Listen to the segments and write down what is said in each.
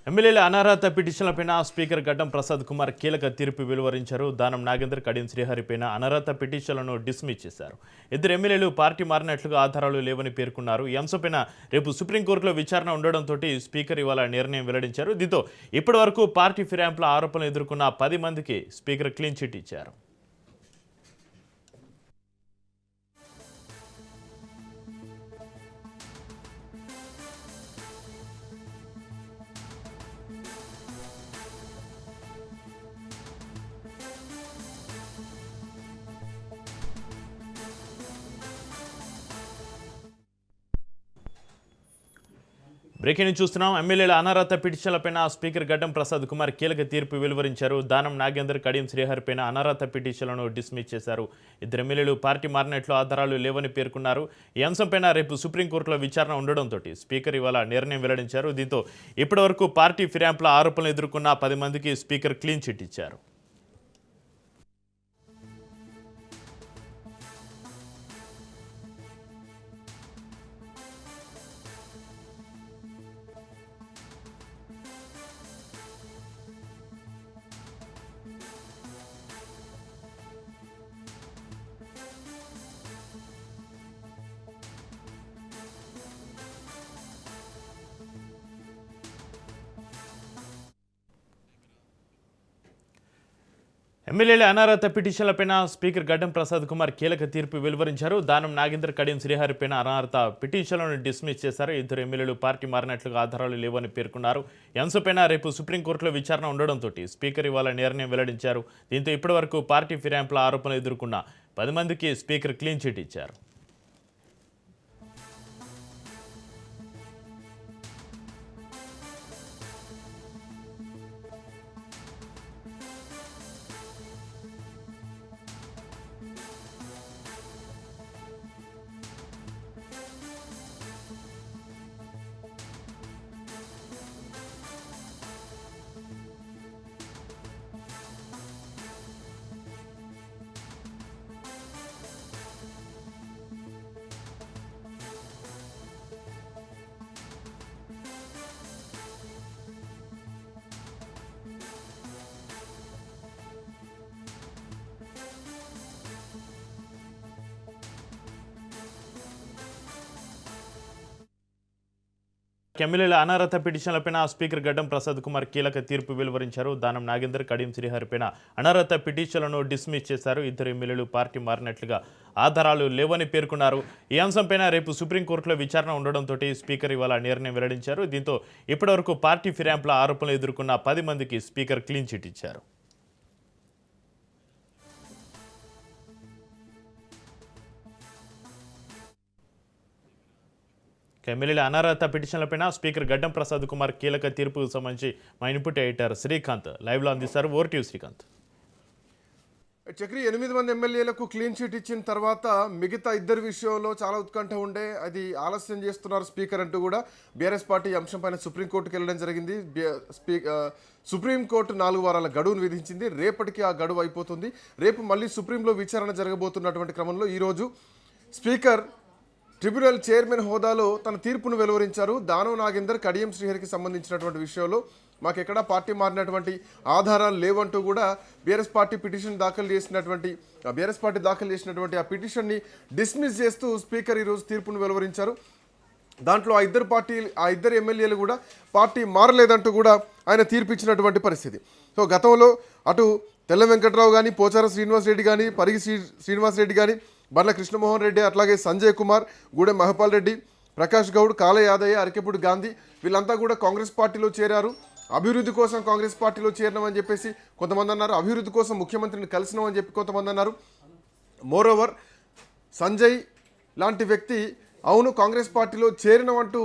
ఎమ్మెల్యేల అనర్హత పిటిషన్లపైన స్పీకర్ గడ్డం ప్రసాద్ కుమార్ కీలక తీర్పు వెలువరించారు. దానం నాగేందర్, కడియం శ్రీహరిపైన అనర్హత పిటిషన్లను డిస్మిస్ చేశారు. ఇద్దరు ఎమ్మెల్యేలు పార్టీ మారినట్లుగా ఆధారాలు లేవని పేర్కొన్నారు. ఈ అంశంపైన రేపు సుప్రీంకోర్టులో విచారణ ఉండడంతో స్పీకర్ ఇవాళ నిర్ణయం వెల్లడించారు. దీంతో ఇప్పటి వరకు పార్టీ ఫిరాయింపుల ఆరోపణలు ఎదుర్కొన్న 10 మందికి స్పీకర్ క్లీన్ చిట్ ఇచ్చారు. బ్రేకింగ్ న్యూస్ చూస్తున్నాం. ఎమ్మెల్యేల అనర్హత పిటిషన్లపైన స్పీకర్ గడ్డం ప్రసాద్ కుమార్ కీలక తీర్పు వెలువరించారు. దానం నాగేందర్, కడియం శ్రీహరిపైన అనర్హత పిటిషన్లను డిస్మిస్ చేశారు. ఇద్దరు ఎమ్మెల్యేలు పార్టీ మారినట్లు ఆధారాలు లేవని పేర్కొన్నారు. ఈ అంశంపైన రేపు సుప్రీంకోర్టులో విచారణ ఉండడంతో స్పీకర్ ఇవాళ నిర్ణయం వెల్లడించారు. దీంతో ఇప్పటివరకు పార్టీ ఫిరాయింపుల ఆరోపణలు ఎదుర్కొన్న 10 మందికి స్పీకర్ క్లీన్ చిట్ ఇచ్చారు. ఎమ్మెల్యేల అనర్హత పిటిషన్లపైన స్పీకర్ గడ్డం ప్రసాద్ కుమార్ కీలక తీర్పు వెలువరించారు. దానం నాగేందర్, కడియం శ్రీహరిపైన అనర్హత పిటిషన్లను డిస్మిస్ చేశారు. ఇద్దరు ఎమ్మెల్యేలు పార్టీ మారినట్లుగా ఆధారాలు లేవని పేర్కొన్నారు. ఈ అంశంపైన రేపు సుప్రీంకోర్టులో విచారణ ఉండడంతో స్పీకర్ ఇవాళ నిర్ణయం వెల్లడించారు. దీంతో ఇప్పటివరకు పార్టీ ఫిరాయింపుల ఆరోపణలు ఎదుర్కొన్న 10 మందికి స్పీకర్ క్లీన్ చిట్ ఇచ్చారు. ఎమ్మెల్యేల అనర్హత పిటిషన్లపైన స్పీకర్ గడ్డం ప్రసాద్ కుమార్ కీలక తీర్పు వెలువరించారు. దానం నాగేందర్, కడియం శ్రీహరిపైన అనర్హత పిటిషన్లను డిస్మిస్ చేశారు. ఇద్దరు ఎమ్మెల్యేలు పార్టీ మారినట్లుగా ఆధారాలు లేవని పేర్కొన్నారు. ఈ అంశంపైన రేపు సుప్రీంకోర్టులో విచారణ ఉండడంతో స్పీకర్ ఇవాళ నిర్ణయం వెల్లడించారు. దీంతో ఇప్పటివరకు పార్టీ ఫిరాయింపుల ఆరోపణలు ఎదుర్కొన్న 10 మందికి స్పీకర్ క్లీన్ చిట్ ఇచ్చారు. ఎమ్మెల్యేల అనర్హత పిటిషన్లపైన స్పీకర్ గడ్డం ప్రసాద్ కుమార్ కీలక తీర్పుకు సంబంధించి మా ఇన్పుట్ ఎడిటర్ శ్రీకాంత్ లైవ్లో అందిస్తారు. Over to you Srikanth. Chakri 8 మంది ఎమ్మెల్యేలకు క్లీన్ చిట్ ఇచ్చిన తర్వాత మిగతా ఇద్దరు విషయంలో చాలా ఉత్కంఠ ఉండే, అది ఆలస్యం చేస్తున్నారు స్పీకర్ అంటూ కూడా బీఆర్ఎస్ పార్టీ అంశంపైన సుప్రీంకోర్టుకు వెళ్ళడం జరిగింది. సుప్రీంకోర్టు 4 వారాల గడువును విధించింది. రేపటికి ఆ గడువు అయిపోతుంది. రేపు మళ్ళీ సుప్రీంలో విచారణ జరగబోతున్నటువంటి క్రమంలో ఈరోజు స్పీకర్ ట్రిబ్యునల్ చైర్మన్ హోదాలో తన తీర్పును వెలువరించారు. దానం నాగేందర్, కడియం శ్రీహరికి సంబంధించినటువంటి విషయంలో మాకెక్కడా పార్టీ మారినటువంటి ఆధారాలు లేవంటూ కూడా బీఆర్ఎస్ పార్టీ దాఖలు చేసినటువంటి ఆ పిటిషన్ని డిస్మిస్ చేస్తూ స్పీకర్ ఈరోజు తీర్పును వెలువరించారు. దాంట్లో ఆ ఇద్దరు ఎమ్మెల్యేలు కూడా పార్టీ మారలేదంటూ కూడా ఆయన తీర్పిచ్చినటువంటి పరిస్థితి. సో గతంలో అటు తెల్ల వెంకట్రావు కానీ, పోచారం శ్రీనివాసరెడ్డి కానీ, పరిగి శ్రీనివాసరెడ్డి కానీ, బండ్ల కృష్ణమోహన్ రెడ్డి, అట్లాగే సంజయ్ కుమార్, గూడెం మహపాల్ రెడ్డి, ప్రకాష్ గౌడ్, కాల యాదయ్య, అరకెప్పుడు గాంధీ వీళ్ళంతా కూడా కాంగ్రెస్ పార్టీలో చేరారు. అభివృద్ధి కోసం కాంగ్రెస్ పార్టీలో చేరినామని చెప్పేసి కొంతమంది అన్నారు. అభివృద్ధి కోసం ముఖ్యమంత్రిని కలిసినామని చెప్పి కొంతమంది అన్నారు. మోరోవర్ సంజయ్ లాంటి వ్యక్తి అవును కాంగ్రెస్ పార్టీలో చేరినమంటూ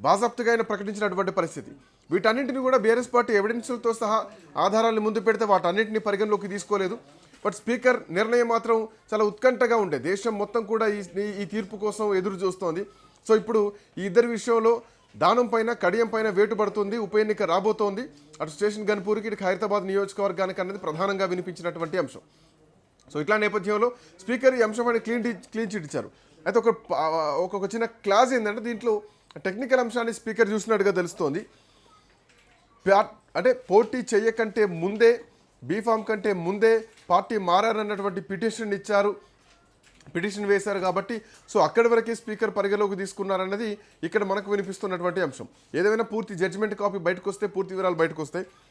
బాజాప్తుగా ఆయన ప్రకటించినటువంటి పరిస్థితి. వీటన్నింటినీ కూడా బీఆర్ఎస్ పార్టీ ఎవిడెన్స్లతో సహా ఆధారాలను ముందు పెడితే వాటన్నింటినీ పరిగణలోకి తీసుకోలేదు. బట్ స్పీకర్ నిర్ణయం మాత్రం చాలా ఉత్కంఠగా ఉండే, దేశం మొత్తం కూడా ఈ తీర్పు కోసం ఎదురు చూస్తోంది. సో ఇప్పుడు ఈ ఇద్దరి విషయంలో దానం పైన, కడియం పైన వేటు పడుతుంది. ఉప ఎన్నిక రాబోతోంది. అటు స్టేషన్ గన్పూర్కి, ఇటు ఖైరతాబాద్ నియోజకవర్గానికి అనేది ప్రధానంగా వినిపించినటువంటి అంశం. సో ఇట్లా నేపథ్యంలో స్పీకర్ ఈ అంశం పైన క్లీన్ చిట్ ఇచ్చారు. అయితే ఒక చిన్న క్లాజ్ ఏంటంటే దీంట్లో టెక్నికల్ అంశాన్ని స్పీకర్ చూసినట్టుగా తెలుస్తోంది. అంటే పోటీ చేయకంటే ముందే బీఫామ్ కంటే ముందే పార్టీ మారన్నటువంటి పిటిషన్ వేశారు కాబట్టి సో అక్కడి వరకే స్పీకర్ పరిగణలోకి తీసుకున్నారన్నది ఇక్కడ మనకు వినిపిస్తున్నటువంటి అంశం. ఏదేమైనా పూర్తి జడ్జిమెంట్ కాపీ బయటకు వస్తే పూర్తి వివరాలు బయటకు వస్తాయి.